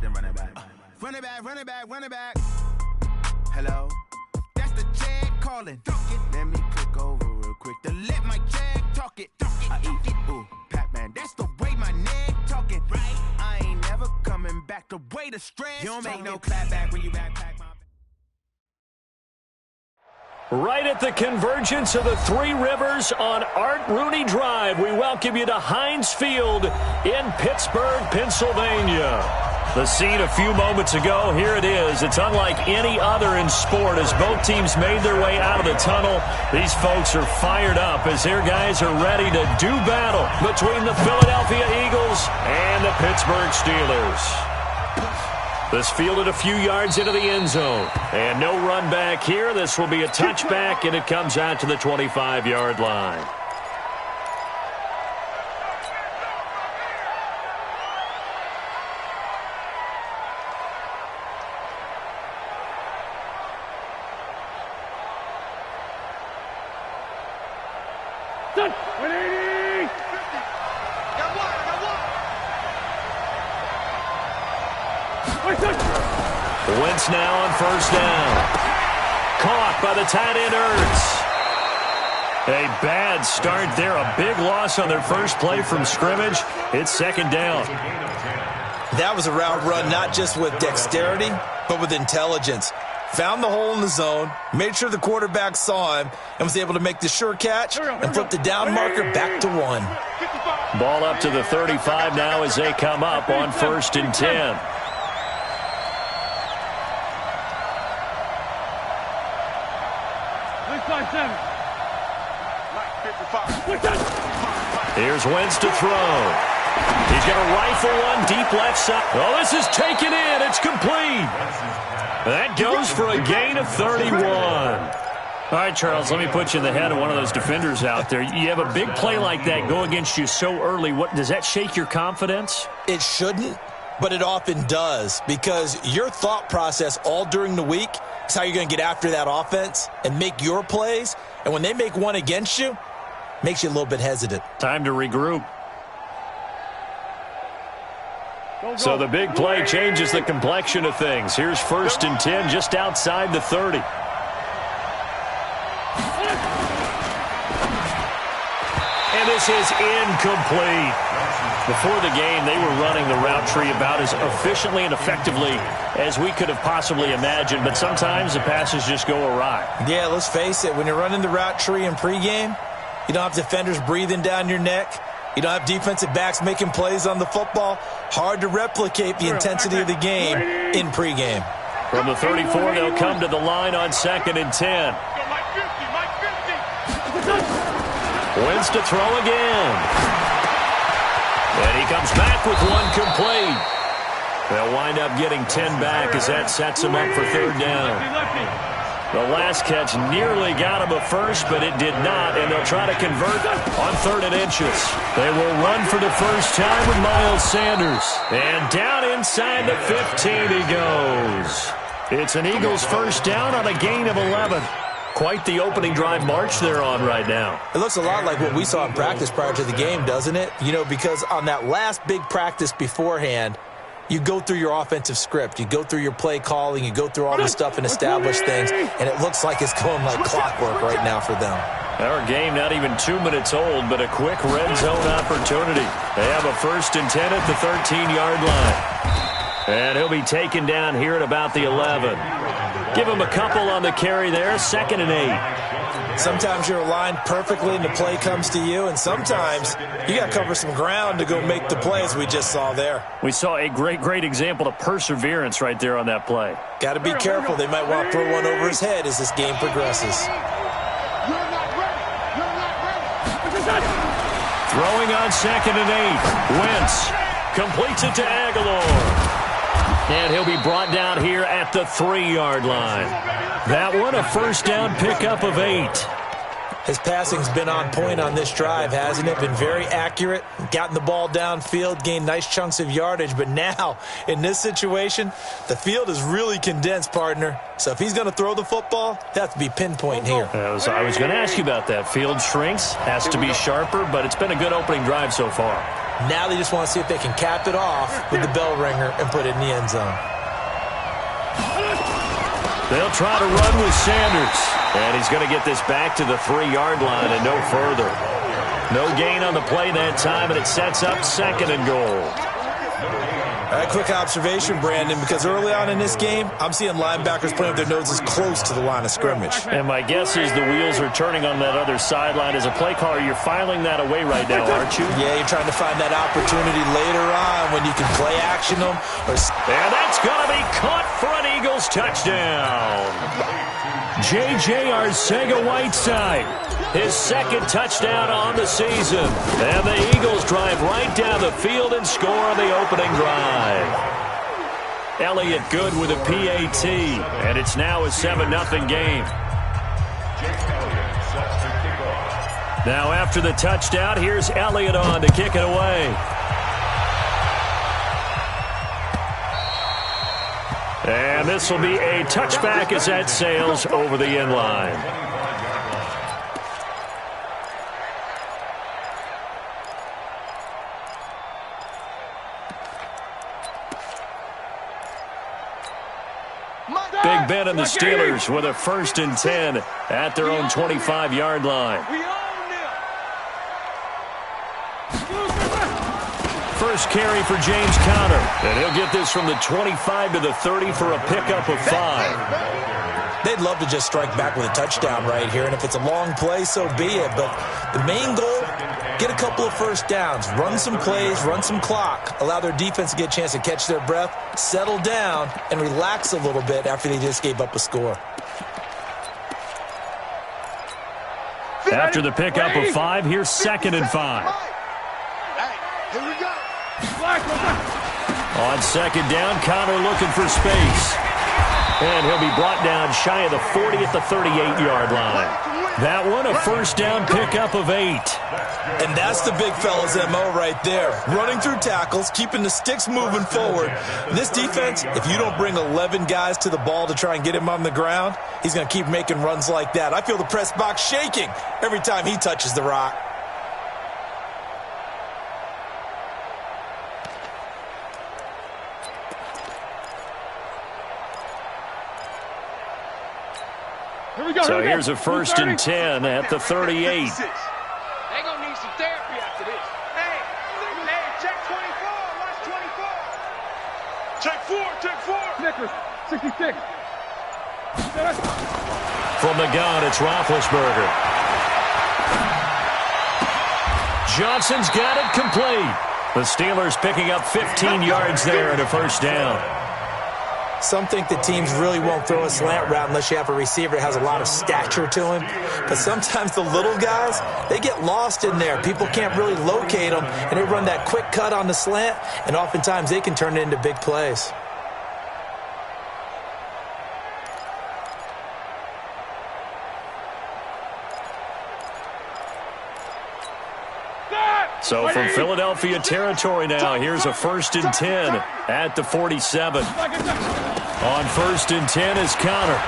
then run it back. Run it back, run it back, run it back. Hello? That's the Jag calling. Let me click over real quick to let my Jag talk it. I eat, ooh, Pac-Man. That's the way my neck talking. Right? I ain't never coming back the way the stress. You don't make no clap back when you backpack my... Right at the convergence of the Three Rivers on Art Rooney Drive, we welcome you to Heinz Field in Pittsburgh, Pennsylvania. The scene a few moments ago, here it is. It's unlike any other in sport as both teams made their way out of the tunnel. These folks are fired up as their guys are ready to do battle between the Philadelphia Eagles and the Pittsburgh Steelers. This fielded a few yards into the end zone. And no run back here. This will be a touchback, and it comes out to the 25-yard line. Done. 180. Got one. Wentz now on first down. Caught by the tight end Ertz. A bad start there. A big loss on their first play from scrimmage. It's second down. That was a route run not just with dexterity, but with intelligence. Found the hole in the zone, made sure the quarterback saw him, and was able to make the sure catch and flip the down marker back to 1. Ball up to the 35 now as they come up on 1st and 10. Here's Wentz to throw. He's going to rifle one deep left side. Oh, this is taken in. It's complete. That goes for a gain of 31. All right, Charles, let me put you in the head of one of those defenders out there. You have a big play like that go against you so early. What does that shake your confidence? It shouldn't, but it often does, because your thought process all during the week is how you're going to get after that offense and make your plays. And when they make one against you, makes you a little bit hesitant. Time to regroup. So the big play changes the complexion of things. Here's 1st and 10 just outside the 30. And this is incomplete. Before the game, they were running the route tree about as efficiently and effectively as we could have possibly imagined, but sometimes the passes just go awry. Yeah, let's face it. When you're running the route tree in pregame, you don't have defenders breathing down your neck. You don't have defensive backs making plays on the football. Hard to replicate the intensity of the game in pregame. From the 34, they'll come to the line on 2nd and 10. Wentz to throw again. And he comes back with one complete. They'll wind up getting 10 back as that sets him up for 3rd down. The last catch nearly got him a first, but it did not, and they'll try to convert on 3rd and inches. They will run for the first time with Miles Sanders. And down inside the 15 he goes. It's an Eagles first down on a gain of 11. Quite the opening drive march they're on right now. It looks a lot like what we saw in practice prior to the game, doesn't it? You know, because on that last big practice beforehand, you go through your offensive script. You go through your play calling. You go through all this stuff and establish things. And it looks like it's going like clockwork right now for them. Our game not even 2 minutes old, but a quick red zone opportunity. They have a 1st and 10 at the 13-yard line. And he'll be taken down here at about the 11. Give him a couple on the carry there. 2nd and 8. Sometimes you're aligned perfectly and the play comes to you, and sometimes you got to cover some ground to go make the plays we just saw there. We saw a great example of perseverance right there on that play. Got to be careful. They might want to throw one over his head as this game progresses. Throwing on 2nd and 8. Wentz completes it to Aguilar. And he'll be brought down here at the 3-yard line. That one, a first down pickup of 8. His passing's been on point on this drive, hasn't it? Been very accurate, gotten the ball downfield, gained nice chunks of yardage. But now, in this situation, the field is really condensed, partner. So if he's going to throw the ball, it has to be pinpoint here. I was going to ask you about that. Field shrinks, has to be sharper, but it's been a good opening drive so far. Now they just want to see if they can cap it off with the bell ringer and put it in the end zone. They'll try to run with Sanders. And he's going to get this back to the 3-yard line and no further. No gain on the play that time, and it sets up 2nd and goal. A quick observation, Brandon, because early on in this game, I'm seeing linebackers playing with their noses close to the line of scrimmage. And my guess is the wheels are turning on that other sideline. As a play caller, you're filing that away right now, aren't you? Yeah, you're trying to find that opportunity later on when you can play action them. And that's going to be caught for an Eagles touchdown. J.J. Arcega-Whiteside, his 2nd touchdown on the season. And the Eagles drive right down the field and score on the opening drive. Elliott good with a PAT, and it's now a 7-0 game. Now after the touchdown, here's Elliott on to kick it away. And this will be a touchback as that sails over the end line. Big Ben and the Steelers with a 1st and 10 at their own 25-yard line. First carry for James Conner, and he'll get this from the 25 to the 30 for a pickup of 5. They'd love to just strike back with a touchdown right here, and if it's a long play, so be it. But the main goal, get a couple of first downs, run some plays, run some clock, allow their defense to get a chance to catch their breath, settle down, and relax a little bit after they just gave up a score. After the pickup of 5, here's 2nd and 5. Here we go. On 2nd down, Conner looking for space. And he'll be brought down shy of the 40 at the 38-yard line. That one, a 1st down pickup of 8. And that's the big fella's MO right there. Running through tackles, keeping the sticks moving forward. This defense, if you don't bring 11 guys to the ball to try and get him on the ground, he's going to keep making runs like that. I feel the press box shaking every time he touches the rock. So here's a 1st and 10 at the 38. They're going to need some therapy after this. Hey, check 24. Watch 24. Check 4. Snickers, 66. From the gun, it's Roethlisberger. Johnson's got it complete. The Steelers picking up 15 yards there and a 1st down. Some think the teams really won't throw a slant route unless you have a receiver that has a lot of stature to him. But sometimes the little guys, they get lost in there. People can't really locate them, and they run that quick cut on the slant, and oftentimes they can turn it into big plays. So from Philadelphia territory now, here's a 1st and 10 at the 47. On 1st and 10 is Conner.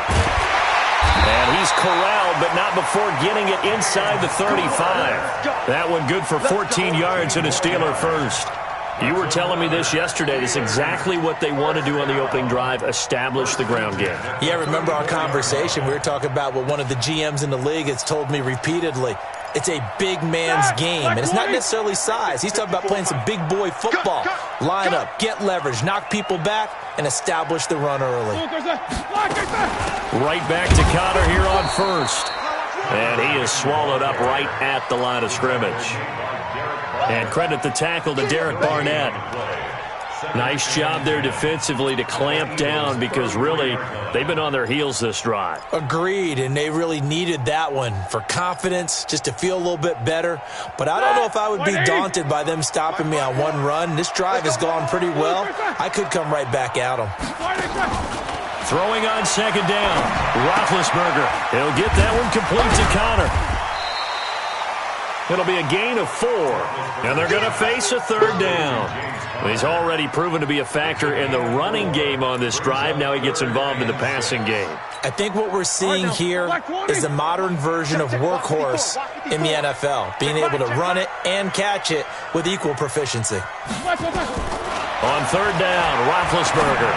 And he's corralled, but not before getting it inside the 35. That one good for 14 yards and a Steeler 1st. You were telling me this yesterday. This is exactly what they want to do on the opening drive, establish the ground game. Yeah, remember our conversation. We were talking about what one of the GMs in the league has told me repeatedly. It's a big man's game, and it's not necessarily size. He's talking about playing some big boy football. Line up, get leverage, knock people back, and establish the run early. Right back to Conner here on 1st. And he is swallowed up right at the line of scrimmage. And credit the tackle to Derek Barnett. Nice job there defensively to clamp down because really they've been on their heels this drive. Agreed, and they really needed that one for confidence, just to feel a little bit better. But I don't know if I would be daunted by them stopping me on one run. This drive has gone pretty well. I could come right back at them. Throwing on 2nd down, Roethlisberger. He'll get that one complete to Conner. It'll be a gain of 4, and they're going to face a third down. He's already proven to be a factor in the running game on this drive. Now he gets involved in the passing game. I think what we're seeing here is the modern version of workhorse in the NFL, being able to run it and catch it with equal proficiency. On third down, Roethlisberger.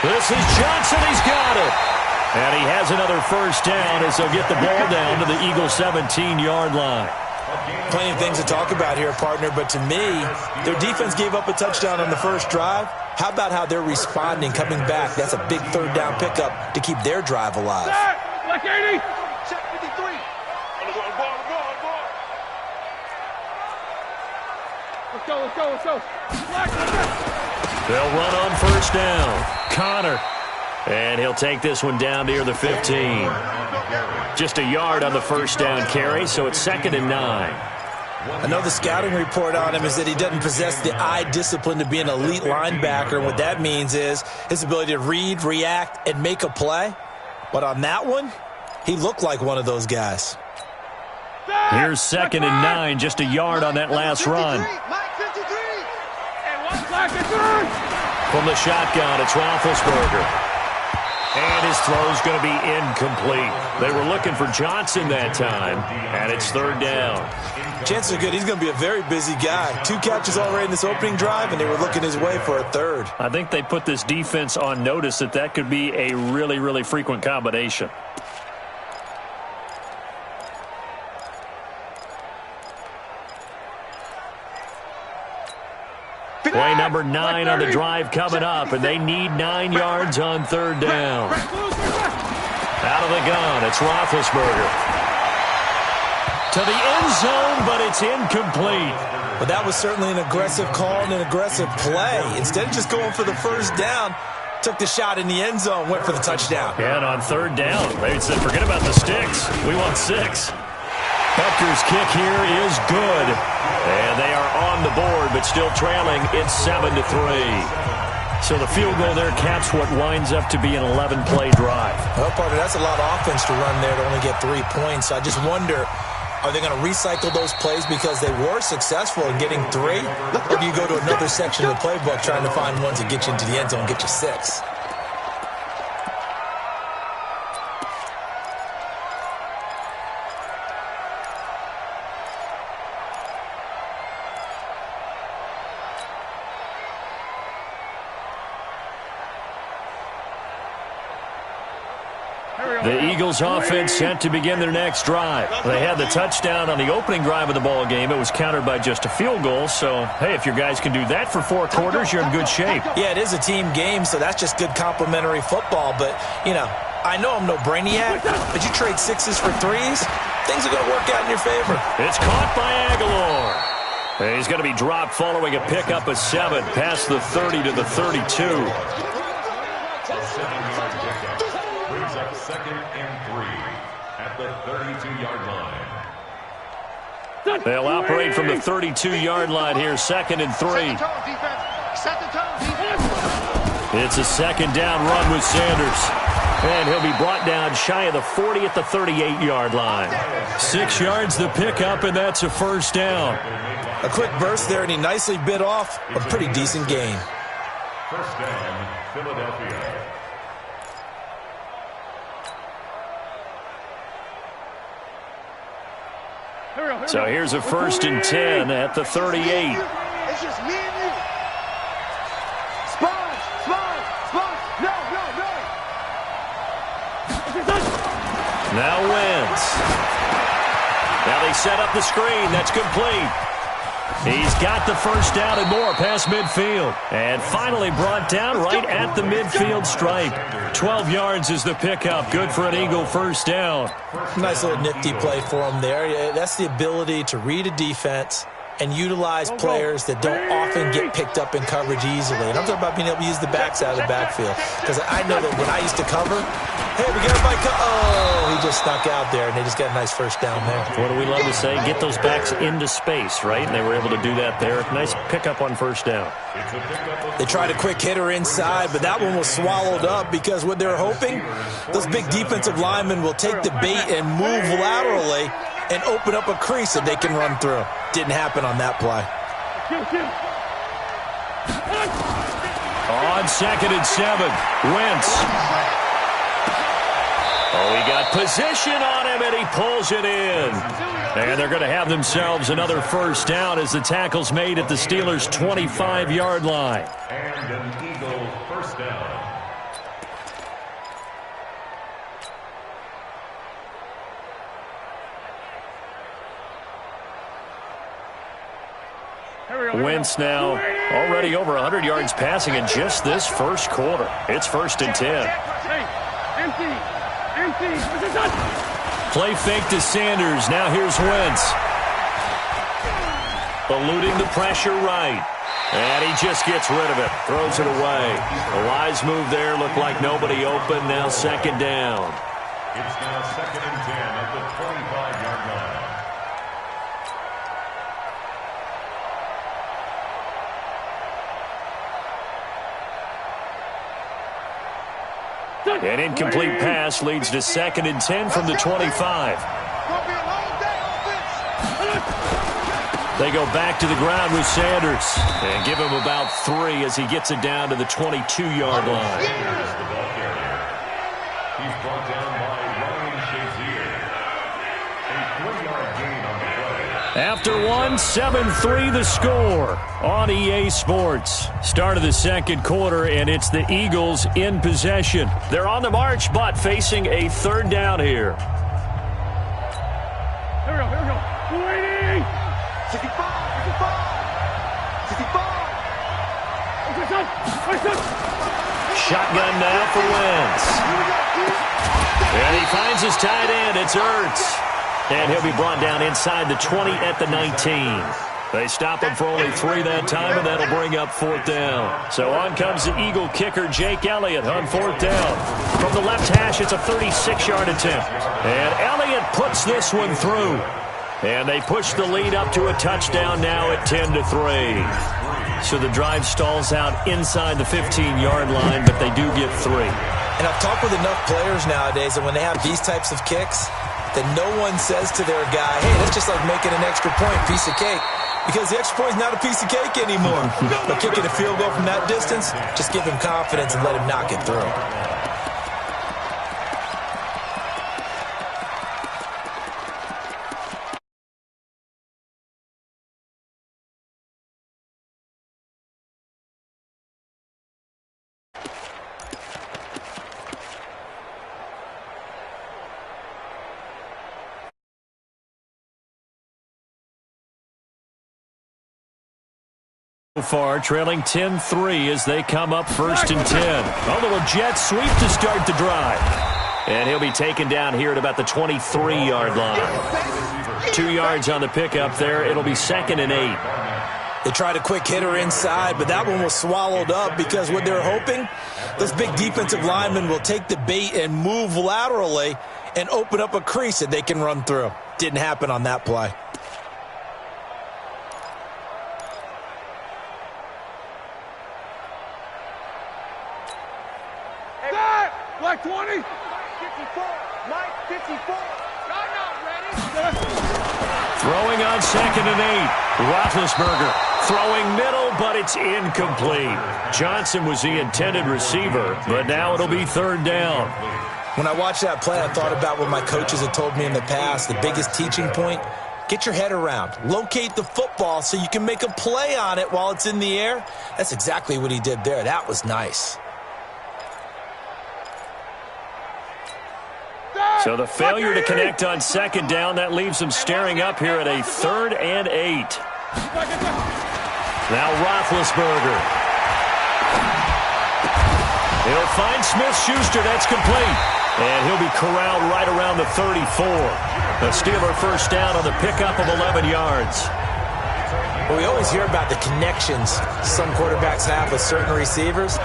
This is Johnson. He's got it. And he has another first down as they'll get the ball down to the Eagles' 17-yard line. Plenty of things to talk about here, partner, but to me, their defense gave up a touchdown on the first drive. How about how they're responding, coming back? That's a big third down pickup to keep their drive alive. Black 80. Check 53. Let's go. Black. They'll run on first down. Connor. And he'll take this one down near the 15. Just a yard on the first down carry, so it's 2nd and 9. I know the scouting report on him is that he doesn't possess the eye discipline to be an elite linebacker. And what that means is his ability to read, react, and make a play. But on that one, he looked like one of those guys. Here's 2nd and 9, just a yard on that last run. From the shotgun, it's Roethlisberger. And his throw's going to be incomplete. They were looking for Johnson that time, and it's third down. Chances are good he's going to be a very busy guy. 2 catches already in this opening drive, and they were looking his way for a third. I think they put this defense on notice that could be a really, really frequent combination. Play number 9 on the drive coming up, and they need 9 yards on third down. Out of the gun, it's Roethlisberger. To the end zone, but it's incomplete. But that was certainly an aggressive call and an aggressive play. Instead of just going for the first down, took the shot in the end zone, went for the touchdown. Yeah, and on third down, they said, forget about the sticks. We want 6. Butker's kick here is good. And they are on the board, but still trailing. It's 7-3. So the field goal there caps what winds up to be an 11-play drive. Well, partner, that's a lot of offense to run there to only get 3 points. I just wonder, are they going to recycle those plays because they were successful in getting 3? Or do you go to another section of the playbook trying to find ones that get you into the end zone and get you 6? The Eagles offense set to begin their next drive. They had the touchdown on the opening drive of the ball game. It was countered by just a field goal. So, hey, if your guys can do that for 4 quarters, you're in good shape. Yeah, it is a team game, so that's just good complimentary football. But, you know, I know I'm no brainiac, but you trade 6s for 3s, things are going to work out in your favor. It's caught by Aguilar. He's going to be dropped following a pickup of 7 past the 30 to the 32. Second and 3 at the 32-yard line. They'll operate from the 32-yard line here, 2nd and 3. It's a 2nd down run with Sanders. And he'll be brought down shy of the 40 at the 38-yard line. 6 yards the pickup, and that's a first down. A quick burst there, and he nicely bit off a pretty decent gain. First down, Philadelphia. So here's a 1st and 10 at the 38. It's just me and you. Sponge. No. Now Wentz. Now they set up the screen. That's complete. He's got the first down and more past midfield. And finally brought down right at the midfield stripe. 12 yards is the pickup. Good for an Eagle first down. Nice little nifty play for him there. That's the ability to read a defense and utilize players that don't often get picked up in coverage easily. And I'm talking about being able to use the backs out of the backfield. Because I know that when I used to cover, hey, we got everybody. Oh, he just snuck out there, and they just got a nice first down there. What do we love to say? Get those backs into space, right? And they were able to do that there. Nice pickup on first down. They tried a quick hitter inside, but that one was swallowed up because what they were hoping, those big defensive linemen will take the bait and move laterally and open up a crease that they can run through. Didn't happen on that play. On 2nd and 7, Wentz. Oh, he got position on him, and he pulls it in. And they're going to have themselves another first down as the tackle's made at the Steelers' 25-yard line. And an Eagle first down. Wentz now already over 100 yards passing in just this first quarter. It's 1st and 10. Play fake to Sanders. Now here's Wentz. Eluding the pressure right. And he just gets rid of it. Throws it away. A wise move there. Looked like nobody open. Now 2nd down. It's now 2nd and 10 at the 25-yard line. An incomplete pass leads to 2nd and 10 from the 25. They go back to the ground with Sanders and give him about 3 as he gets it down to the 22-yard line. He's brought down by Ryan Shazier. A 3-yard gain on the play. After 7-3 the score on EA Sports. Start of the second quarter, and it's the Eagles in possession. They're on the march, but facing a 3rd down here. Here we go. 280. 65. Shotgun now for Wentz. And he finds his tight end. It's Ertz. And he'll be brought down inside the 20 at the 19. They stop him for only 3 that time, and that'll bring up 4th down. So on comes the Eagle kicker, Jake Elliott, on 4th down. From the left hash, it's a 36-yard attempt. And Elliott puts this one through. And they push the lead up to a touchdown now at 10-3. So the drive stalls out inside the 15-yard line, but they do get 3. And I've talked with enough players nowadays that when they have these types of kicks, that no one says to their guy, hey, that's just like making an extra point, piece of cake. Because the extra point is not a piece of cake anymore. But kicking a field goal from that distance, just give him confidence and let him knock it through. So far, trailing 10-3 as they come up 1st and 10. A little jet sweep to start the drive. And he'll be taken down here at about the 23-yard line. 2 yards on the pickup there. It'll be 2nd and 8. They tried a quick hitter inside, but that one was swallowed up because what they're hoping, those big defensive linemen will take the bait and move laterally and open up a crease that they can run through. Didn't happen on that play. Black 20. 54. Mike 54. I'm not ready. Throwing on 2nd and 8. Roethlisberger throwing middle, but it's incomplete. Johnson was the intended receiver, but now it'll be 3rd down. When I watched that play, I thought about what my coaches had told me in the past. The biggest teaching point, get your head around. Locate the football so you can make a play on it while it's in the air. That's exactly what he did there. That was nice. So the failure to connect on 2nd down, that leaves them staring up here at a 3rd and 8. Now Roethlisberger. He'll find Smith-Schuster. That's complete. And he'll be corralled right around the 34. The Steeler first down on the pickup of 11 yards. Well, we always hear about the connections some quarterbacks have with certain receivers.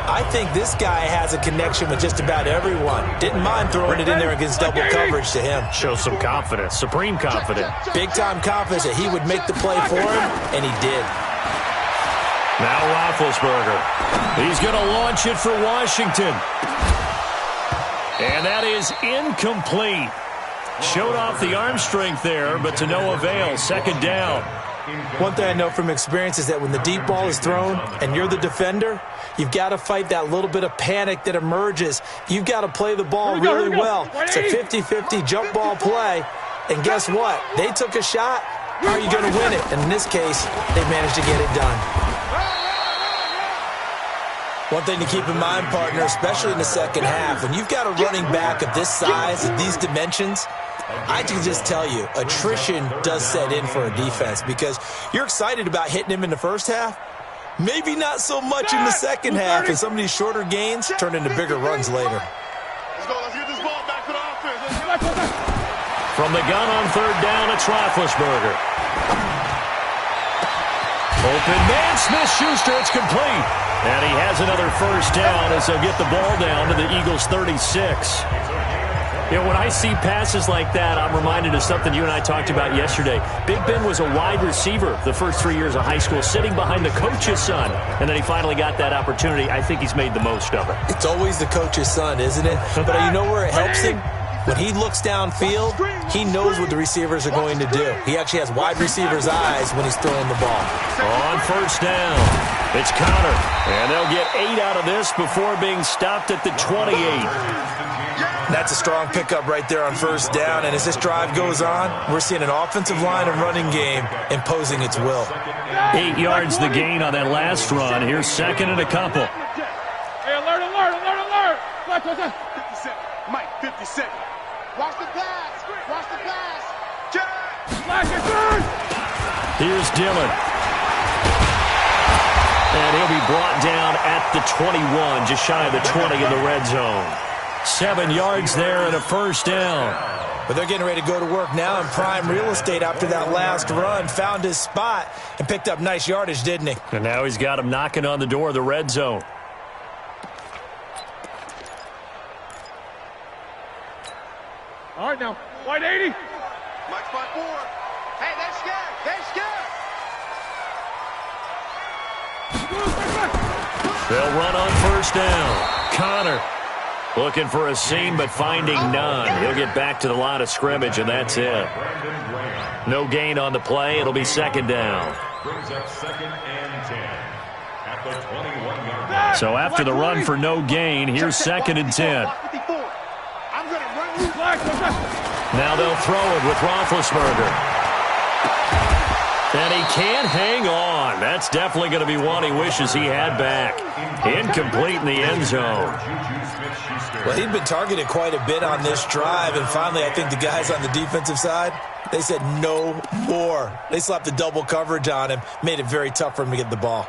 I think this guy has a connection with just about everyone. Didn't mind throwing it in there against double coverage to him. Shows some confidence, supreme confidence. Big-time confidence that he would make the play for him, and he did. Now Roethlisberger. He's going to launch it for Washington. And that is incomplete. Showed off the arm strength there, but to no avail. Second down. One thing I know from experience is that when the deep ball is thrown and you're the defender, you've got to fight that little bit of panic that emerges. You've got to play the ball really well. It's a 50-50 jump ball play. And guess what? They took a shot. How are you going to win it? And in this case, they managed to get it done. One thing to keep in mind, partner, especially in the second half, when you've got a running back of this size, of these dimensions, I can just tell you, attrition does set in for a defense because you're excited about hitting him in the first half. Maybe not so much in the second half, and some of these shorter gains turn into bigger runs later. Let's go. Let's get this ball back to the offense. From the gun on third down, it's Roethlisberger. Open man, Smith-Schuster, it's complete. And he has another first down as they'll get the ball down to the Eagles' 36. You know, when I see passes like that, I'm reminded of something you and I talked about yesterday. Big Ben was a wide receiver the first 3 years of high school, sitting behind the coach's son, and then he finally got that opportunity. I think he's made the most of it. It's always the coach's son, isn't it? But you know where it helps him? When he looks downfield, he knows what the receivers are going to do. He actually has wide receivers' eyes when he's throwing the ball. On first down, it's Connor, and they'll get 8 out of this before being stopped at the 28. That's a strong pickup right there on first down, and as this drive goes on, we're seeing an offensive line and running game imposing its will. 8 yards the gain on that last run. Here's second and a couple. Hey, alert, alert, alert, alert. Watch, watch, watch. 50 seconds. Mike, 50 seconds. Watch the pass. Watch the pass. Flash it, turn. Here's Dillon. And he'll be brought down at the 21, just shy of the 20 in the red zone. 7 yards there and a first down. But they're getting ready to go to work now in prime real estate after that last run. Found his spot and picked up nice yardage, didn't he? And now he's got him knocking on the door of the red zone. All right, now. Wide 80. Mike, spot 4. Hey, they're scared. They're scared. They'll run on first down. Connor looking for a seam, but finding none. He'll get back to the line of scrimmage, and that's it. No gain on the play. It'll be second down. Brings up second and 10 at the 21-yard line. So after the run for no gain, here's second and 10. I'm going to run loose. Now they'll throw it with Roethlisberger. And he can't hang on. That's definitely going to be one he wishes he had back. Incomplete in the end zone. Well, he'd been targeted quite a bit on this drive, and finally I think the guys on the defensive side, they said no more. They slapped the double coverage on him, made it very tough for him to get the ball.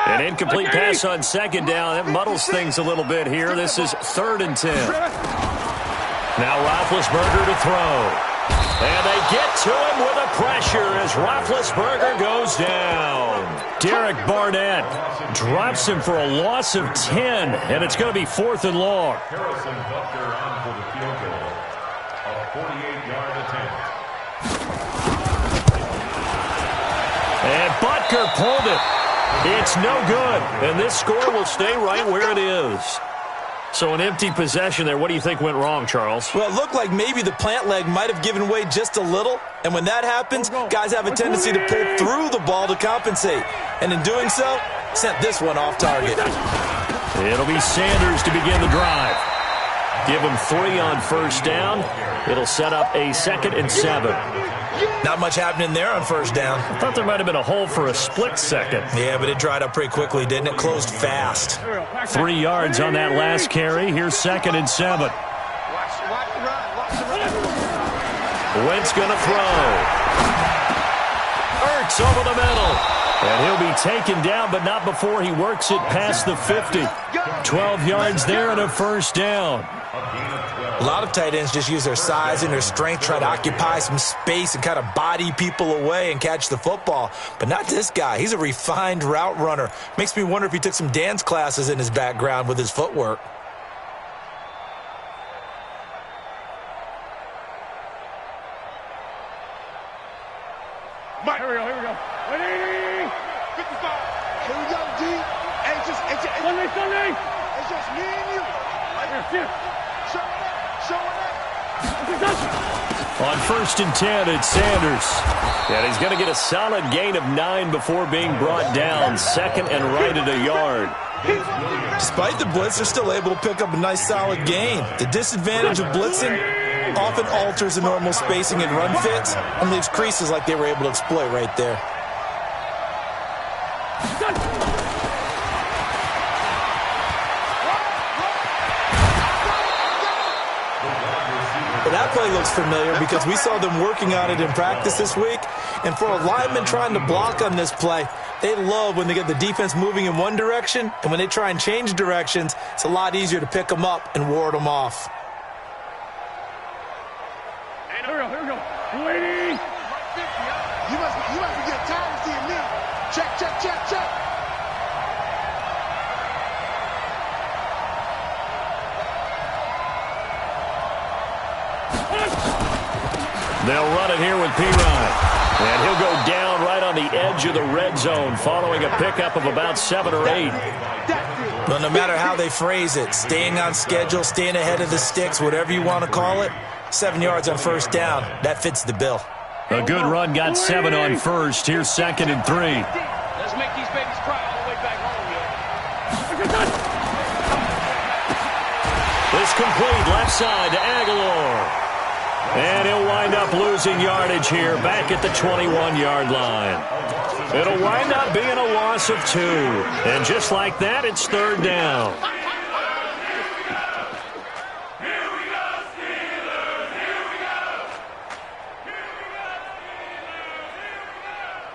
An incomplete pass on second down. That muddles things a little bit here. This is third and 10. Now Roethlisberger to throw. And they get to him with a pressure as Roethlisberger goes down. Derek Barnett drops him for a loss of 10, and it's going to be fourth and long. Harrison Butker on for the field goal. A 48-yard attempt. And Butker pulled it. It's no good, and this score will stay right where it is. So an empty possession there. What do you think went wrong, Charles? Well, it looked like maybe the plant leg might have given way just a little, and when that happens, guys have a tendency to pull through the ball to compensate, and in doing so, sent this one off target. It'll be Sanders to begin the drive. Give him 3 on first down. It'll set up a second and 7. Not much happening there on first down. I thought there might have been a hole for a split second. Yeah, but it dried up pretty quickly, didn't it? Closed fast. 3 yards on that last carry. Here's second and 7. Watch the run. Watch the run. Wentz going to throw. Ertz over the middle. And he'll be taken down, but not before he works it past the 50. 12 yards there and a first down. A lot of tight ends just use their size and their strength, try to occupy some space and kind of body people away and catch the football. But not this guy. He's a refined route runner. Makes me wonder if he took some dance classes in his background with his footwork. Sunday. It's just me and you. Showing up. On 1st and 10, it's Sanders. And he's going to get a solid gain of 9 before being brought down. 2nd and right at a yard. Despite the blitz, they're still able to pick up a nice solid gain. The disadvantage of blitzing often alters the normal spacing and run fits and leaves creases like they were able to exploit right there. That play looks familiar because we saw them working on it in practice this week. And for a lineman trying to block on this play, they love when they get the defense moving in one direction, and when they try and change directions, it's a lot easier to pick them up and ward them off. Here we go. Waiting. You must be getting tired of seeing me. Check. They'll run it here with P-Ryan. And he'll go down right on the edge of the red zone following a pickup of about 7 or 8. Well, no matter how they phrase it, staying on schedule, staying ahead of the sticks, whatever you want to call it, 7 yards on 1st down, that fits the bill. A good run got 7 on 1st. Here's 2nd and 3. Let's make these babies cry all the way back home, This complete left side to Aguilar. And he'll wind up losing yardage here back at the 21-yard line. It'll wind up being a loss of 2. And just like that, it's 3rd down.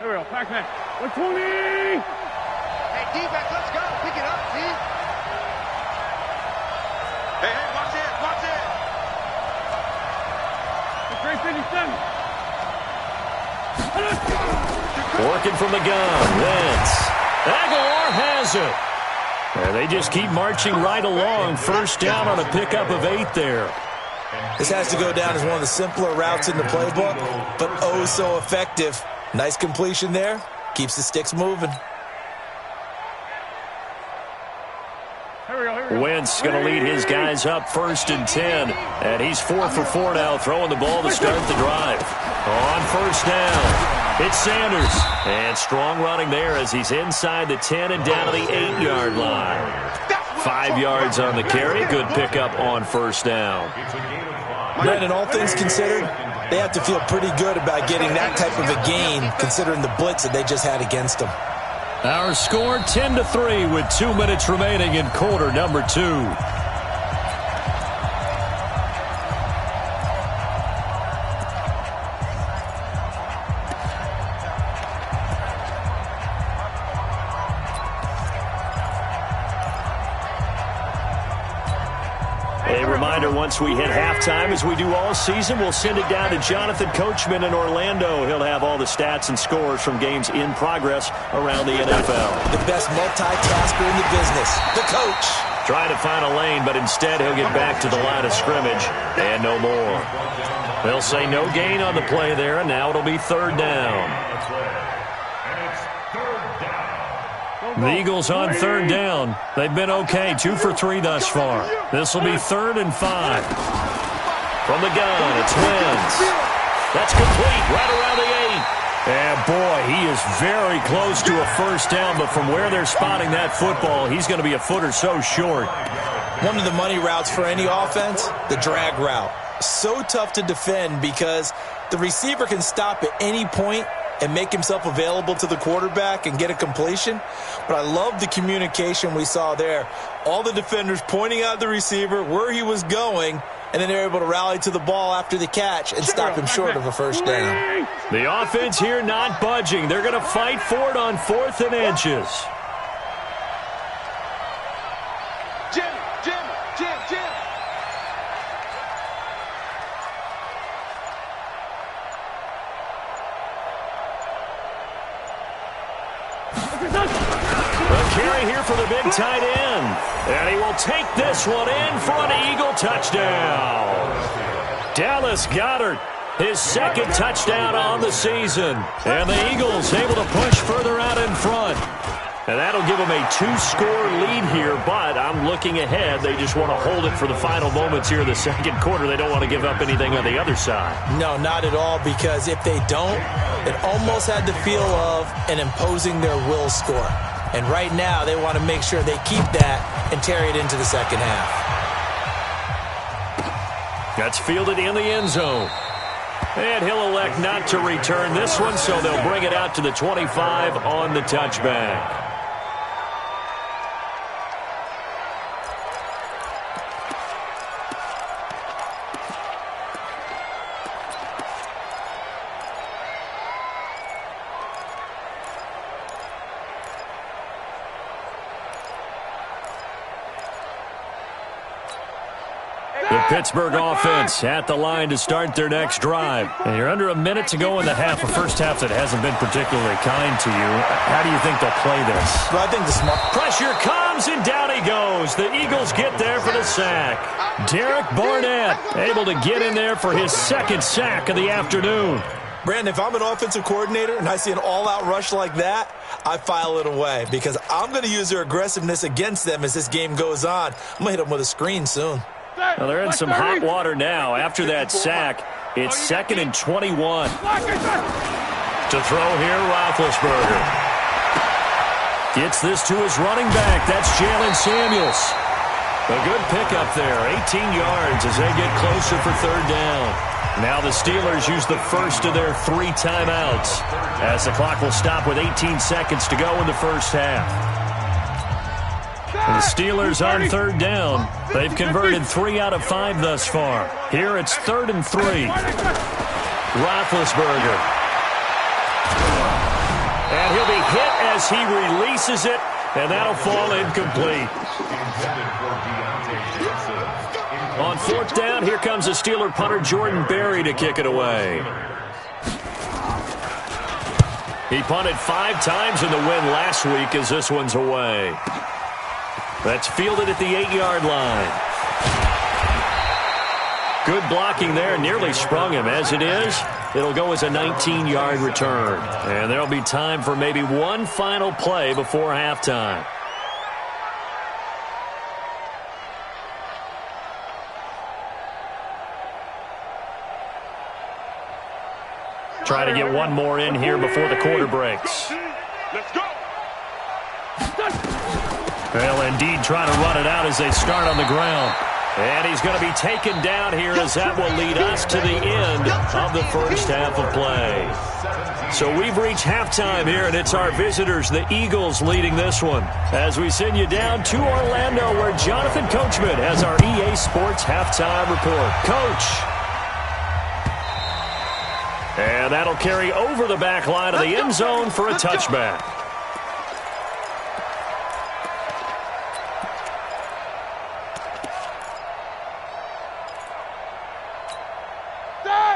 Here we go, Pac-Man. 120! Hey, D-back, let's go. Pick it up, D. Hey, watch it. 357. Working from the gun. Wentz. Aguilar has it. And they just keep marching right along. 1st down on a pickup of 8 there. This has to go down as one of the simpler routes in the playbook, but oh so effective. Nice completion there. Keeps the sticks moving. Wentz going to lead his guys up 1st and 10. And he's 4 for 4 now, throwing the ball to start the drive. On 1st down, it's Sanders. And strong running there as he's inside the 10 and down to the 8-yard line. 5 yards on the carry. Good pickup on 1st down. Brandon, all things considered, they have to feel pretty good about getting that type of a gain considering the blitz that they just had against them. Our score 10-3 with 2 minutes remaining in quarter number 2. A reminder, once we hit halftime, as we do all season, we'll send it down to Jonathan Coachman in Orlando. He'll have all the stats and scores from games in progress around the NFL. The best multitasker in the business, the coach. Trying to find a lane, but instead he'll get back to the line of scrimmage and no more. They'll say no gain on the play there, and now it'll be 3rd down. The Eagles on 3rd down. They've been okay, 2 for 3 thus far. This will be 3rd and 5. From the gun, it's Wentz. That's complete right around the 8. And boy, he is very close to a 1st down, but from where they're spotting that football, he's going to be a foot or so short. One of the money routes for any offense, the drag route. So tough to defend because the receiver can stop at any point and make himself available to the quarterback and get a completion. But I love the communication we saw there. All the defenders pointing out the receiver, where he was going, and then they're able to rally to the ball after the catch and stop him short of a 1st down. The offense here not budging. They're going to fight for it on 4th and inches. Jim. A carry here for the big tight end. And he will take this one in for an Eagle touchdown. Dallas Goedert, his 2nd touchdown on the season. And the Eagles able to push further out in front. And that'll That'll give them a 2-score lead here, but I'm looking ahead. They just want to hold it for the final moments here in the second quarter. They don't want to give up anything on the other side. No, not at all, because if they don't, it almost had the feel of an imposing their will score. And right now, they want to make sure they keep that and carry it into the second half. That's fielded in the end zone. And he'll elect not to return this one, so they'll bring it out to the 25 on the touchback. The Pittsburgh offense at the line to start their next drive. And you're under a minute to go in the half, a first half that hasn't been particularly kind to you. How do you think they'll play this? Well, I think the smart Pressure comes, and down he goes. The Eagles get there for the sack. Derek Barnett able to get in there for his second sack of the afternoon. Brandon, if I'm an offensive coordinator and I see an all-out rush like that, I file it away because I'm going to use their aggressiveness against them as this game goes on. I'm going to hit them with a screen soon. Well, they're in some hot water now. After that sack, it's 2nd and 21. To throw here, Roethlisberger. Gets this to his running back. That's Jalen Samuels. A good pickup there, 18 yards as they get closer for third down. Now the Steelers use the first of their 3 timeouts as the clock will stop with 18 seconds to go in the first half. And the Steelers on third down. They've converted 3 out of 5 thus far. Here it's 3rd and 3. Roethlisberger. And he'll be hit as he releases it, and that'll fall incomplete. On 4th down, here comes the Steeler punter Jordan Berry to kick it away. He punted 5 times in the win last week as this one's away. That's fielded at the 8-yard line. Good blocking there. Nearly sprung him. As it is, it'll go as a 19-yard return. And there'll be time for maybe one final play before halftime. Try to get one more in here before the quarter breaks. Let's go. Well, indeed, trying to run it out as they start on the ground. And he's going to be taken down here as that will lead us to the end of the first half of play. So we've reached halftime here, and it's our visitors, the Eagles, leading this one. As we send you down to Orlando, where Jonathan Coachman has our EA Sports halftime report. Coach. And that'll carry over the back line of the end zone for a touchback.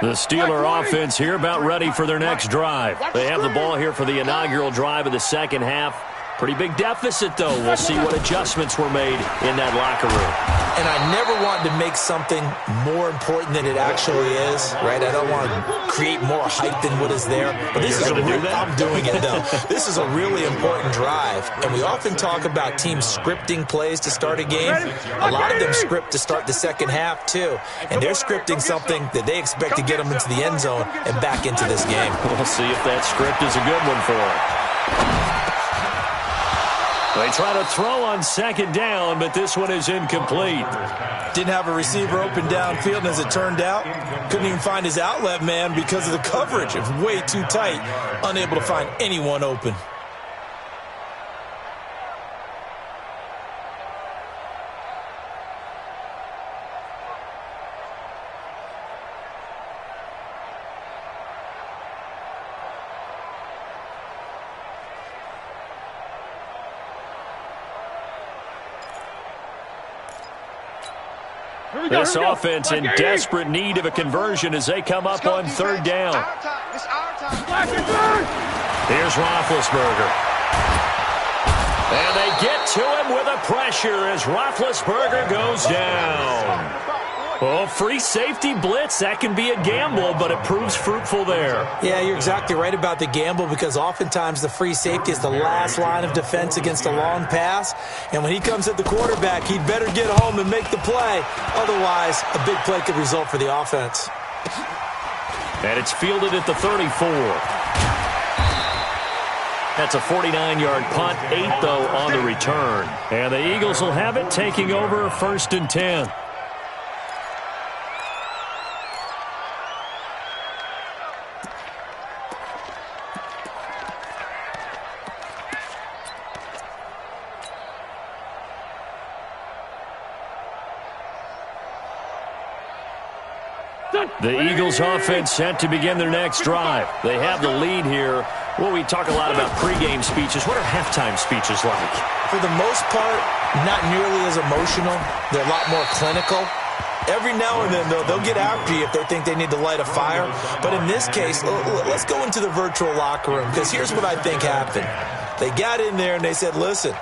The Steeler offense here about ready for their next drive. They have the ball here for the inaugural drive of the second half. Pretty big deficit, though. We'll see what adjustments were made in that locker room. And I never want to make something more important than it actually is, right? I don't want to create more hype than what is there. But this is I'm doing it, though. This is a really important drive. And we often talk about teams scripting plays to start a game. A lot of them script to start the second half, too. And they're scripting something that they expect to get them into the end zone and back into this game. We'll see if that script is a good one for them. They try to throw on second down, but this one is incomplete. Didn't have a receiver open downfield, and as it turned out, couldn't even find his outlet man because of the coverage. It was way too tight, unable to find anyone open. This offense in desperate need of a conversion as they come up on third down. Here's Roethlisberger. And they get to him with a pressure as Roethlisberger goes down. Oh, free safety blitz. That can be a gamble, but it proves fruitful there. Yeah, you're exactly right about the gamble because oftentimes the free safety is the last line of defense against a long pass. And when he comes at the quarterback, he'd better get home and make the play. Otherwise, a big play could result for the offense. And it's fielded at the 34. That's a 49-yard punt, 8, though, on the return. And the Eagles will have it, taking over 1st and 10. The Eagles offense set to begin their next drive. They have the lead here. Well, we talk a lot about pregame speeches. What are halftime speeches like? For the most part, not nearly as emotional. They're a lot more clinical. Every now and then, though, they'll get after you if they think they need to light a fire. But in this case, let's go into the virtual locker room because here's what I think happened. They got in there and they said, listen,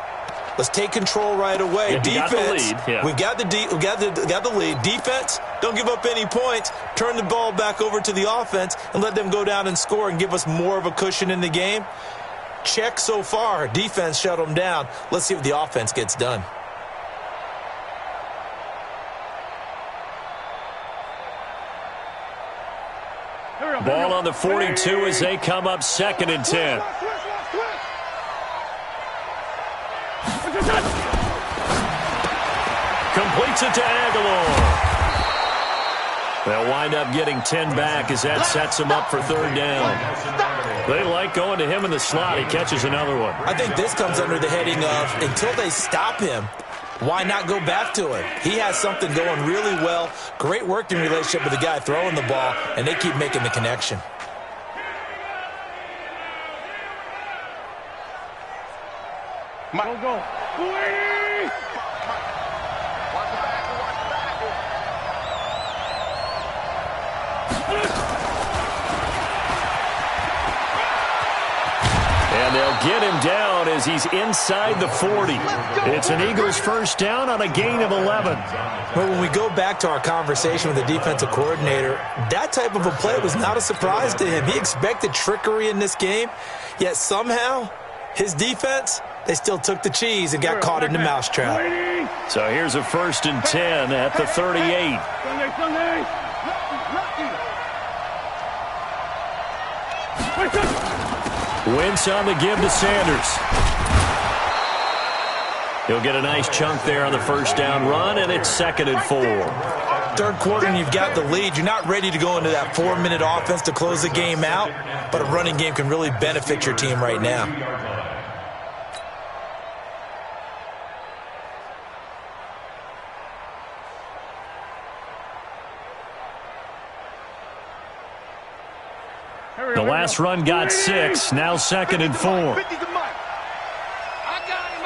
let's take control right away. Yeah, defense, we got the lead. Defense, don't give up any points. Turn the ball back over to the offense and let them go down and score and give us more of a cushion in the game. Check so far. Defense shut them down. Let's see what the offense gets done. Ball on the 42 as they come up 2nd and 10. Completes it to Aguilar. They'll wind up getting 10 back as that sets them up for 3rd down. They like going to him in the slot. He catches another one. I think this comes under the heading of until they stop him, why not go back to him? He has something going really well. Great working relationship with the guy throwing the ball, and they keep making the connection. Go. And they'll get him down as he's inside the 40. It's an Eagles 1st down on a gain of 11. Well, when we go back to our conversation with the defensive coordinator, that type of a play was not a surprise to him. He expected trickery in this game, yet somehow his defense, they still took the cheese and got caught in the mousetrap. So here's a 1st and 10 at the 38. Wentz on the give to Sanders. He'll get a nice chunk there on the 1st down run, and it's 2nd and 4. 3rd quarter and you've got the lead. You're not ready to go into that 4-minute offense to close the game out, but a running game can really benefit your team right now. The last run got 6. Now 2nd and 4. I got him.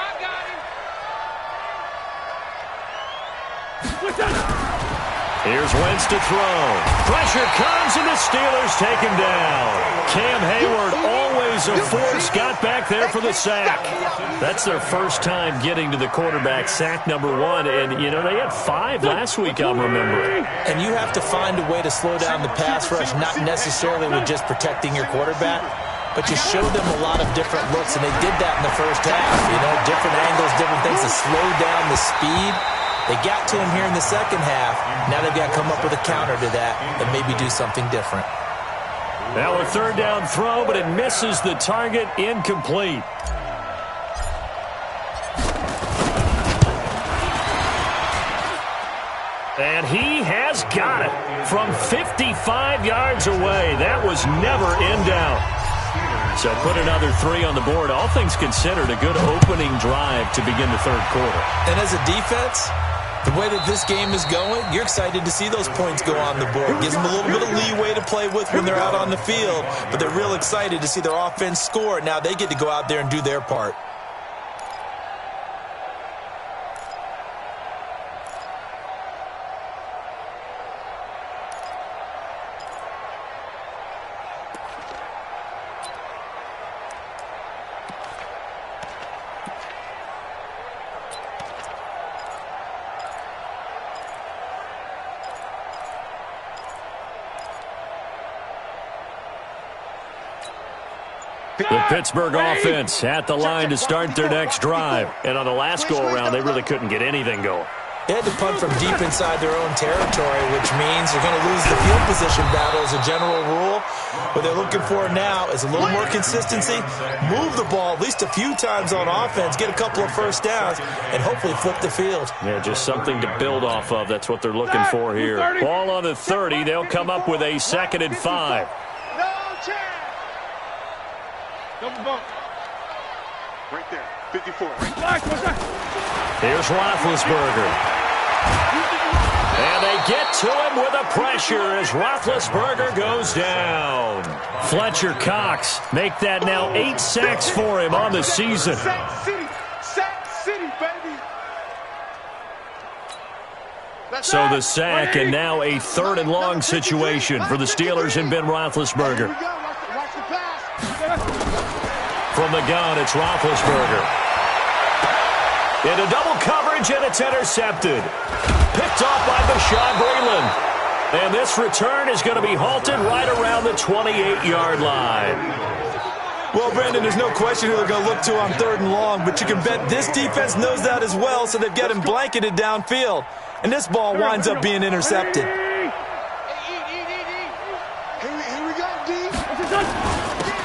Here's Wentz to throw. Pressure comes, and the Steelers take him down. Cam Hayward, always a force, got back there for the sack. That's their first time getting to the quarterback, sack number 1. And, you know, they had 5 last week, I'm remembering. And you have to find a way to slow down the pass rush, not necessarily with just protecting your quarterback, but you show them a lot of different looks, and they did that in the first half. You know, different angles, different things to slow down the speed. They got to him here in the second half. Now they've got to come up with a counter to that and maybe do something different. Now a 3rd down throw, but it misses the target, incomplete. And he has got it from 55 yards away. That was never in doubt. So put another 3 on the board. All things considered, a good opening drive to begin the 3rd quarter. And as a defense, the way that this game is going, you're excited to see those points go on the board. Gives them a little bit of leeway to play with when they're out on the field, but they're real excited to see their offense score. Now they get to go out there and do their part. The Pittsburgh offense at the line to start their next drive. And on the last go-around, they really couldn't get anything going. They had to punt from deep inside their own territory, which means they're going to lose the field position battle as a general rule. What they're looking for now is a little more consistency, move the ball at least a few times on offense, get a couple of first downs, and hopefully flip the field. Yeah, just something to build off of. That's what they're looking for here. Ball on the 30. They'll come up with a 2nd and 5. No chance. Double bump. Right there. 54. Here's Roethlisberger. And they get to him with a pressure as Roethlisberger goes down. Fletcher Cox make that now 8 sacks for him on the season. Sack City, baby. So the sack and now a 3rd and long situation for the Steelers and Ben Roethlisberger. Watch the pass. From the gun, it's Roethlisberger. Into double coverage, and it's intercepted. Picked off by Bashaud Breeland. And this return is going to be halted right around the 28-yard line. Well, Brandon, there's no question who they're going to look to on 3rd and long, but you can bet this defense knows that as well, so they've got him blanketed downfield. And this ball winds up being intercepted. Here we go, D.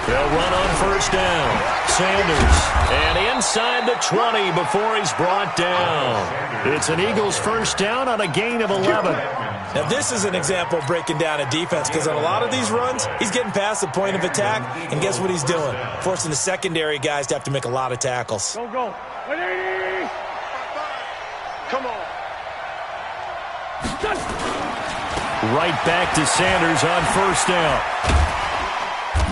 They'll run on 1st down. Sanders, and inside the 20 before he's brought down. It's an Eagles 1st down on a gain of 11. Now, this is an example of breaking down a defense because on a lot of these runs, he's getting past the point of attack, and guess what he's doing? Forcing the secondary guys to have to make a lot of tackles. Go. 180. Come on. Right back to Sanders on 1st down.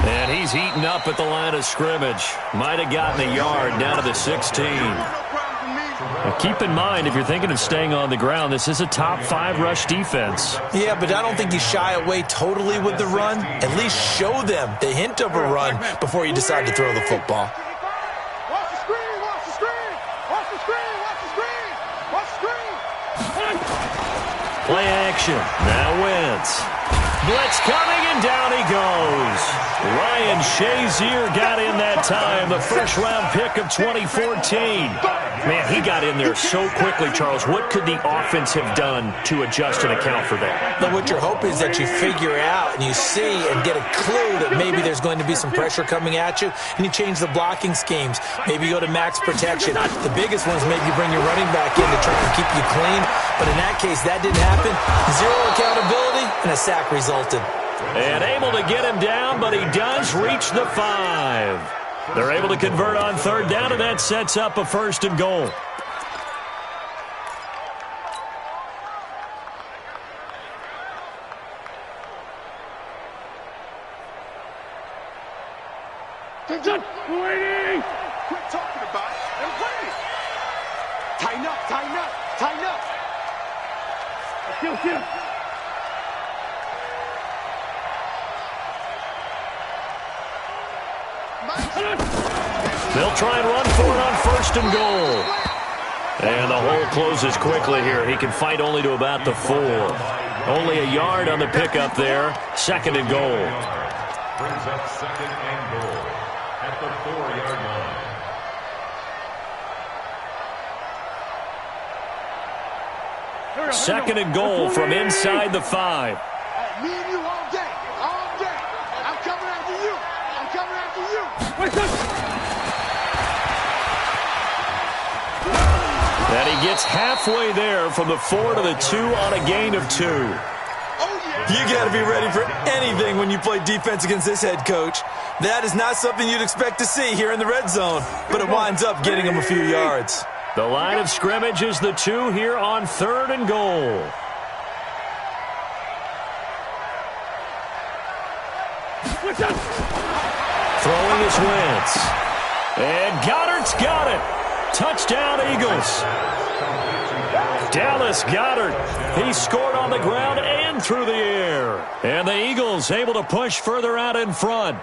And he's heating up at the line of scrimmage. Might have gotten a yard down to the 16. Now keep in mind, if you're thinking of staying on the ground, this is a top 5 rush defense. Yeah, but I don't think you shy away totally with the run. At least show them the hint of a run before you decide to throw the football. Watch the screen. Watch the screen. Watch the screen. Watch the screen. Watch the screen. Play action. Now Wentz. Blitz coming, and down he goes. Ryan Shazier got in that time, the 1st-round pick of 2014. Man, he got in there so quickly, Charles. What could the offense have done to adjust and account for that? But what you're hoping is that you figure out and you see and get a clue that maybe there's going to be some pressure coming at you, and you change the blocking schemes. Maybe you go to max protection. The biggest one is maybe you bring your running back in to try and keep you clean. But in that case, that didn't happen. 0 accountability, and a sack resulted. And able to get him down, but he does reach the 5. They're able to convert on 3rd down, and that sets up a 1st and goal. Waiting. Quit talking about it and wait. Tighten up. Kill. They'll try and run for it on 1st and goal. And the hole closes quickly here. He can fight only to about the 4. Only a yard on the pickup there. 2nd and goal. Brings up 2nd and goal at the 4-yard line. 2nd and goal from inside the 5. Me and you all day. I'm coming after you. And he gets halfway there from the 4 to the 2 on a gain of 2. You got to be ready for anything when you play defense against this head coach. That is not something you'd expect to see here in the red zone, but it winds up getting him a few yards. The line of scrimmage is the 2 here on 3rd and goal. Throwing is Wentz. And Goddard's got it. Touchdown, Eagles. Dallas Goedert. He scored on the ground and through the air. And the Eagles able to push further out in front.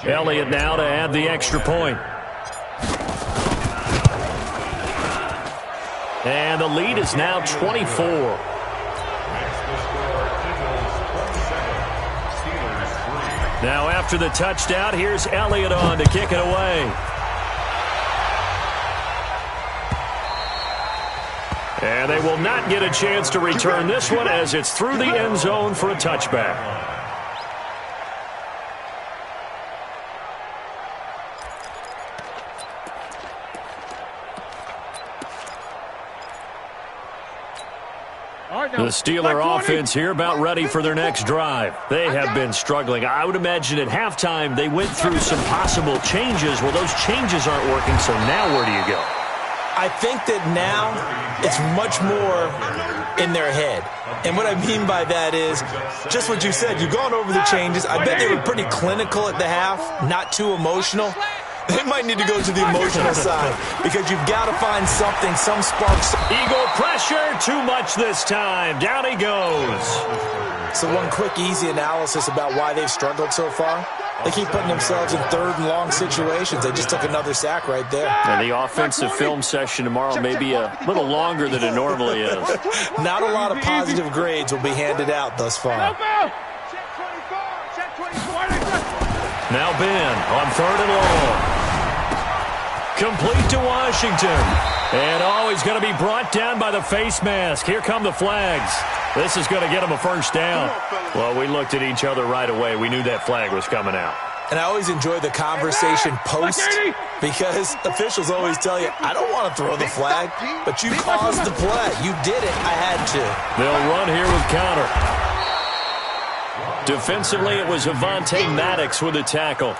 Elliott now to add the extra point. And the lead is now 24. Now after the touchdown, here's Elliott on to kick it away. And they will not get a chance to return this one as it's through the end zone for a touchback. The Steeler offense here about ready for their next drive. They have been struggling. I would imagine at halftime they went through some possible changes. Well, those changes aren't working, so now where do you go? I think that now it's much more in their head. And what I mean by that is just what you said. You've gone over the changes. I bet they were pretty clinical at the half, not too emotional. They might need to go to the emotional side because you've got to find something, some sparks. Eagle pressure, too much this time. Down he goes. So one quick, easy analysis about why they've struggled so far. They keep putting themselves in third and long situations. They just took another sack right there. And the offensive film session tomorrow may be a little longer than it normally is. Not a lot of positive grades will be handed out thus far. Now Ben on 3rd and long. Complete to Washington. And he's going to be brought down by the face mask. Here come the flags. This is going to get him a first down. Well, we looked at each other right away. We knew that flag was coming out. And I always enjoy the conversation post because officials always tell you, I don't want to throw the flag, but you caused the play. You did it. I had to. They'll run here with Connor. Defensively, it was Avonte Maddox with a tackle.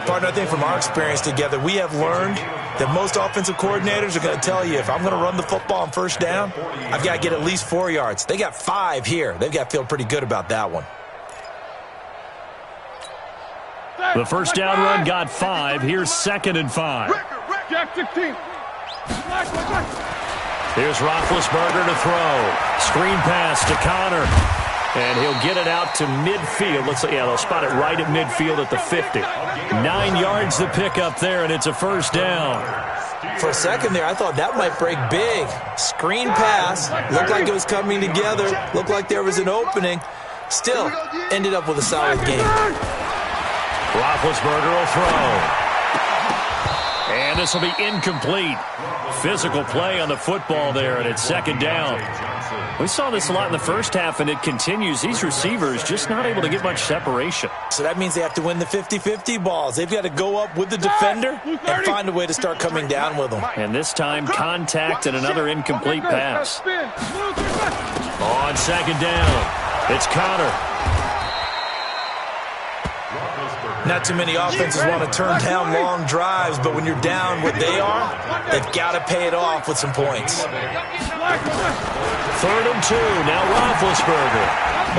Partner, I think from our experience together, we have learned that most offensive coordinators are going to tell you, if I'm going to run the football on first down, I've got to get at least 4 yards. They got 5 here. They've got to feel pretty good about that one. The first down run got 5. Here's 2nd and 5. Here's Roethlisberger to throw. Screen pass to Connor. And he'll get it out to midfield. Looks like, they'll spot it right at midfield at the 50. 9 yards to pick up there, and it's a first down. For a second there, I thought that might break big. Screen pass. Looked like it was coming together. Looked like there was an opening. Still, ended up with a solid game. Roethlisberger will throw. And this will be incomplete. Physical play on the football there, and it's 2nd down. We saw this a lot in the first half, and it continues. These receivers just not able to get much separation. So that means they have to win the 50-50 balls. They've got to go up with the defender and find a way to start coming down with them. And this time, contact and another incomplete pass. On 2nd down, it's Connor. Not too many offenses want to turn down long drives, but when you're down what they are, they've got to pay it off with some points. 3rd and 2. Now Roethlisberger.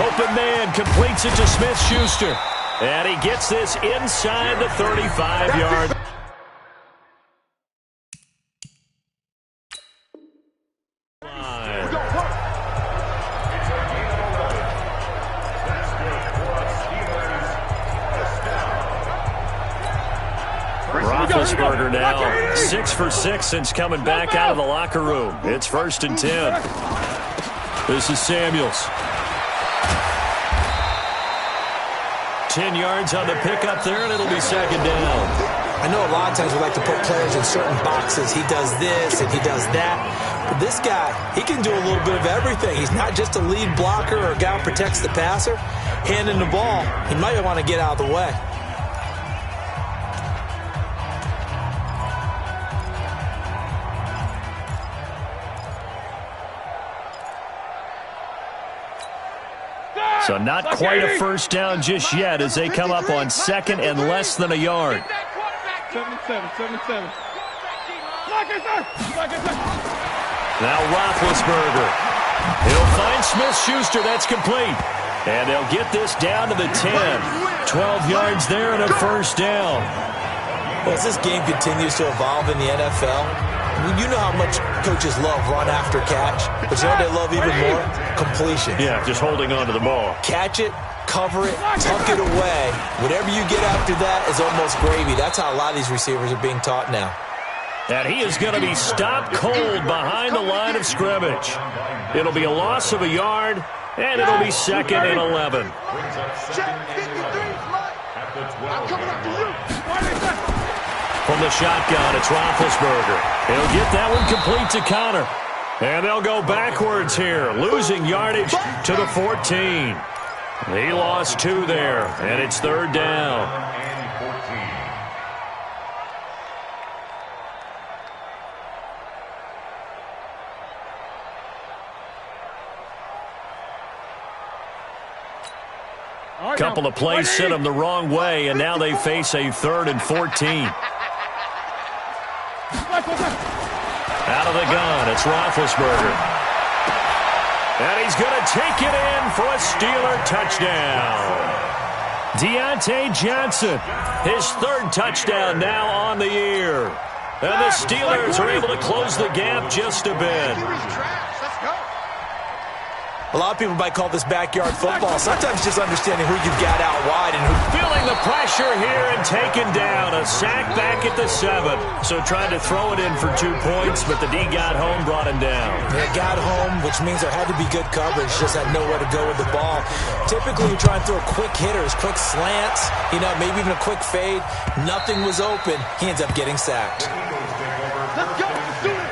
Open man completes it to Smith-Schuster. And he gets this inside the 35-yard. Roethlisberger now 6 for 6 since coming back out of the locker room. It's 1st and 10. This is Samuels. 10 yards on the pickup there, and it'll be 2nd down. I know a lot of times we like to put players in certain boxes. He does this and he does that. But this guy, he can do a little bit of everything. He's not just a lead blocker or a guy who protects the passer. Handing the ball, he might want to get out of the way. So not quite a first down just yet as they come up on 2nd and less than a yard. 7-7. Now Roethlisberger. He'll find Smith-Schuster. That's complete. And they'll get this down to the 10. 12 yards there and a first down. Well, as this game continues to evolve in the NFL, you know how much coaches love run after catch, but you know what they love even more? Completion. Yeah, just holding on to the ball. Catch it, cover it, tuck it away. Whatever you get after that is almost gravy. That's how a lot of these receivers are being taught now. And he is going to be stopped cold behind the line of scrimmage. It'll be a loss of a yard, and it'll be 2nd and 11. From the shotgun, it's Roethlisberger. He'll get that one complete to Connor. And they'll go backwards here, losing yardage to the 14. He lost 2 there, and it's 3rd down. Couple of plays sent them the wrong way, and now they face a 3rd and 14. Out of the gun, it's Roethlisberger. And he's going to take it in for a Steeler touchdown. Deontay Johnson, his 3rd touchdown now on the year. And the Steelers are able to close the gap just a bit. A lot of people might call this backyard football. Sometimes just understanding who you've got out wide and who... Feeling the pressure here and taken down. A sack back at the 7. So tried to throw it in for 2 points, but the D got home, brought him down. They got home, which means there had to be good coverage. Just had nowhere to go with the ball. Typically, you try and throw quick hitters, quick slants, maybe even a quick fade. Nothing was open. He ends up getting sacked. Let's go. Do it.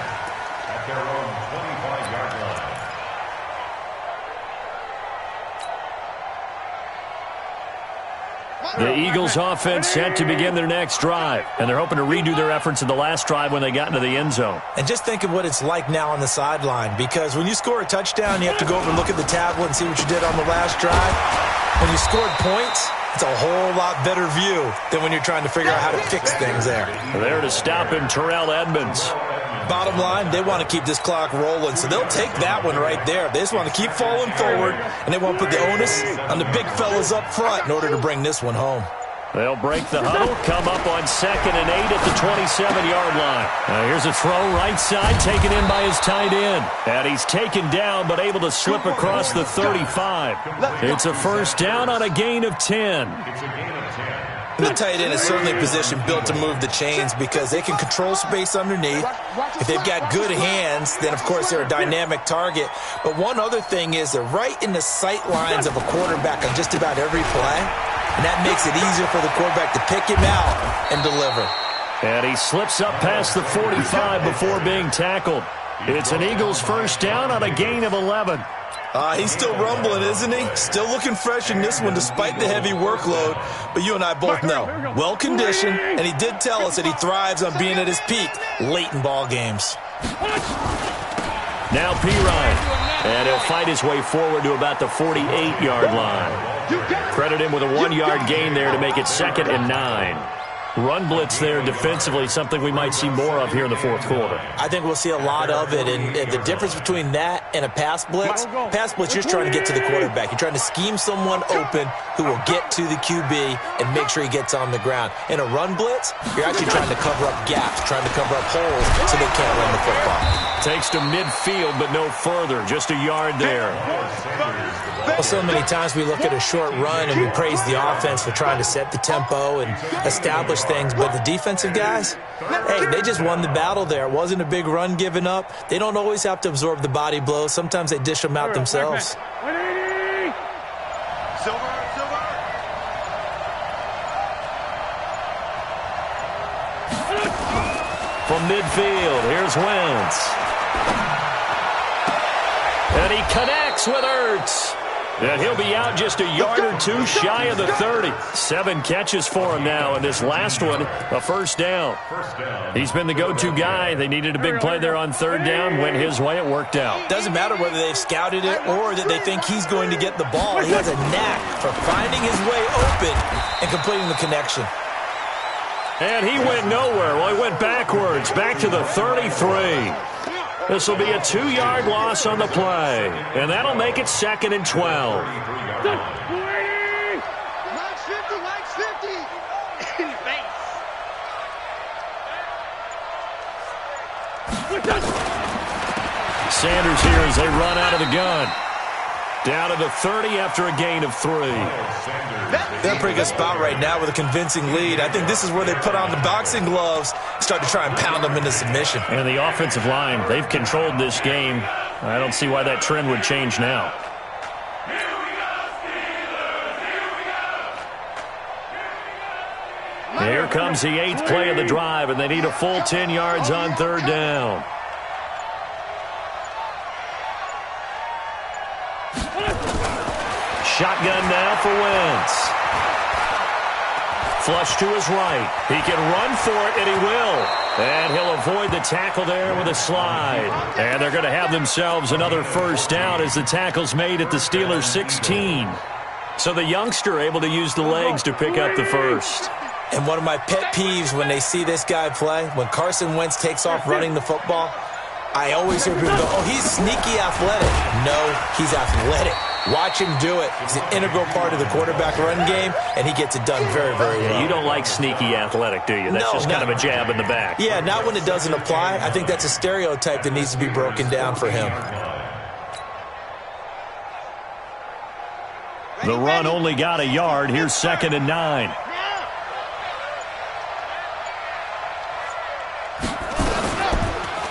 At their own 25-yard line. The Eagles offense set to begin their next drive, and they're hoping to redo their efforts in the last drive when they got into the end zone. And just think of what it's like now on the sideline, because when you score a touchdown, you have to go over and look at the tablet and see what you did on the last drive. When you scored points, it's a whole lot better view than when you're trying to figure out how to fix things there. There to stop him, Terrell Edmonds. Bottom line, they want to keep this clock rolling, so they'll take that one right there. They just want to keep falling forward, and they want to put the onus on the big fellas up front in order to bring this one home. They'll break the huddle, come up on 2nd and 8 at the 27-yard line. Here's a throw right side, taken in by his tight end. And he's taken down, but able to slip across the 35. It's a 1st down on a gain of 10. The tight end is certainly a position built to move the chains because they can control space underneath. If they've got good hands, then, of course, they're a dynamic target. But one other thing is they're right in the sight lines of a quarterback on just about every play. And that makes it easier for the quarterback to pick him out and deliver. And he slips up past the 45 before being tackled. It's an Eagles 1st down on a gain of 11. He's still rumbling, isn't he? Still looking fresh in this one despite the heavy workload. But you and I both know, well-conditioned, and he did tell us that he thrives on being at his peak late in ball games. Now Pirine, and he'll fight his way forward to about the 48-yard line. Credit him with a 1-yard gain there to make it 2nd and 9. Run blitz there defensively, something we might see more of here in the 4th quarter. I think we'll see a lot of it, and the difference between that and a pass blitz, you're just trying to get to the quarterback. You're trying to scheme someone open who will get to the QB and make sure he gets on the ground. In a run blitz, you're actually trying to cover up gaps, trying to cover up holes so they can't run the football. Takes to midfield, but no further, just a yard there. Well, so many times we look at a short run and we praise the offense for trying to set the tempo and establish things, but the defensive guys, hey, they just won the battle there. It wasn't a big run given up. They don't always have to absorb the body blows. Sometimes they dish them out themselves. From midfield, here's Wentz. And he connects with Ertz. And he'll be out just a yard or two shy of the 30. 7 catches for him now, and this last one, a 1st down. He's been the go-to guy. They needed a big play there on 3rd down. Went his way, it worked out. Doesn't matter whether they've scouted it or that they think he's going to get the ball. He has a knack for finding his way open and completing the connection. And he went nowhere. Well, he went backwards, back to the 33. This will be a 2-yard loss on the play, and that'll make it 2nd and 12. Sanders here as they run out of the gun. Down to the 30 after a gain of 3. They're in a pretty good spot right now with a convincing lead. I think this is where they put on the boxing gloves and start to try and pound them into submission. And the offensive line, they've controlled this game. I don't see why that trend would change now. comes the 8th play of the drive, and they need a full 10 yards on 3rd down. Shotgun now for Wentz. Flush to his right. He can run for it, and he will. And he'll avoid the tackle there with a slide. And they're going to have themselves another 1st down as the tackle's made at the Steelers' 16. So the youngster able to use the legs to pick up the 1st. And one of my pet peeves when they see this guy play, when Carson Wentz takes off running the football, I always hear people go, oh, he's sneaky athletic. No, he's athletic. Watch him do it. He's an integral part of the quarterback run game, and he gets it done very, very well. You don't like sneaky athletic, do you? That's just kind of a jab in the back. Yeah, not when it doesn't apply. I think that's a stereotype that needs to be broken down for him. The run only got a yard. Here's 2nd and 9.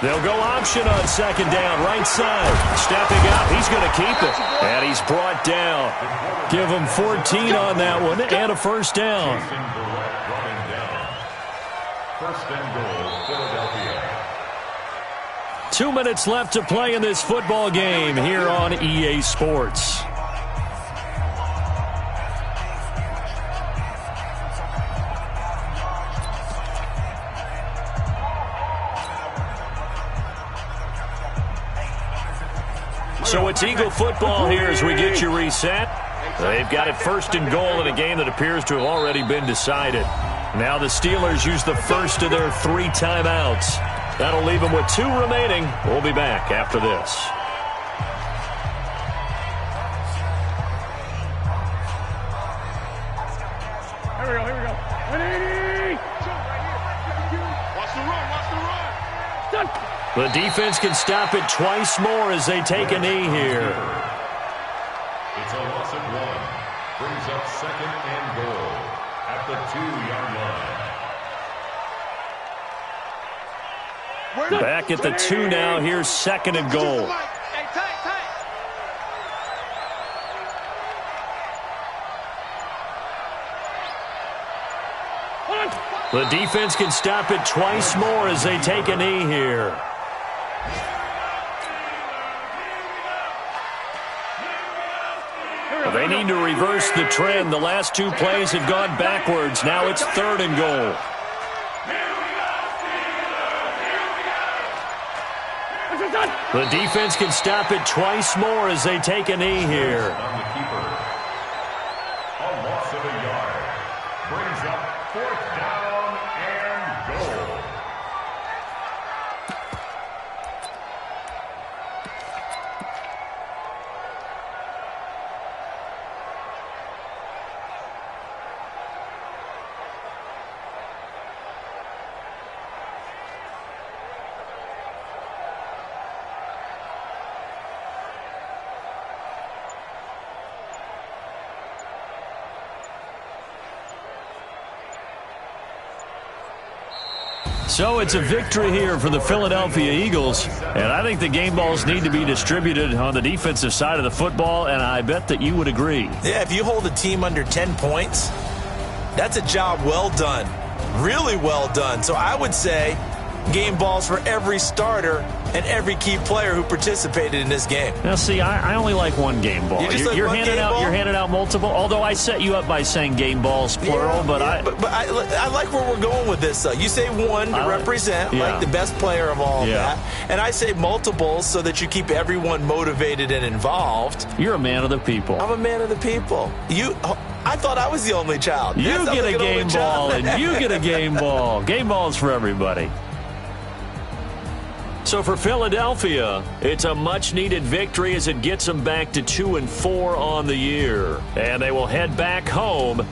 They'll go option on 2nd down, right side. Stepping up, he's going to keep it. And he's brought down. Give him 14 on that one and a 1st down. 1st and goal, Philadelphia. 2 minutes left to play in this football game here on EA Sports. So it's Eagle football here as we get you reset. They've got it 1st and goal in a game that appears to have already been decided. Now the Steelers use the 1st of their 3 timeouts. That'll leave them with 2 remaining. We'll be back after this. Here we go. 180. Watch the run. Done. The defense can stop it twice more as they take a knee here. It's a loss of 1. Brings up 2nd and goal at the 2-yard line. Back at the 2 now. Here's 2nd and goal. The defense can stop it twice more as they take a knee here. They need to reverse the trend. The last 2 plays have gone backwards. Now it's 3rd and goal. The defense can stop it twice more as they take a knee here. On the keeper. A loss of a yard. Brings up 4th down and goal. So it's a victory here for the Philadelphia Eagles, and I think the game balls need to be distributed on the defensive side of the football, and I bet that you would agree. Yeah, if you hold a team under 10 points, that's a job well done, really well done. So I would say game balls for every starter and every key player who participated in this game. Now, see, I only like one game ball. You're handing out multiple. Although I set you up by saying game balls plural, but I like where we're going with this. You say one to represent like the best player of all of that, and I say multiples so that you keep everyone motivated and involved. You're a man of the people. I'm a man of the people. I thought I was the only child. You get a game ball, and you get a game ball. Game balls for everybody. So for Philadelphia, it's a much-needed victory as it gets them back to 2-4 on the year. And they will head back home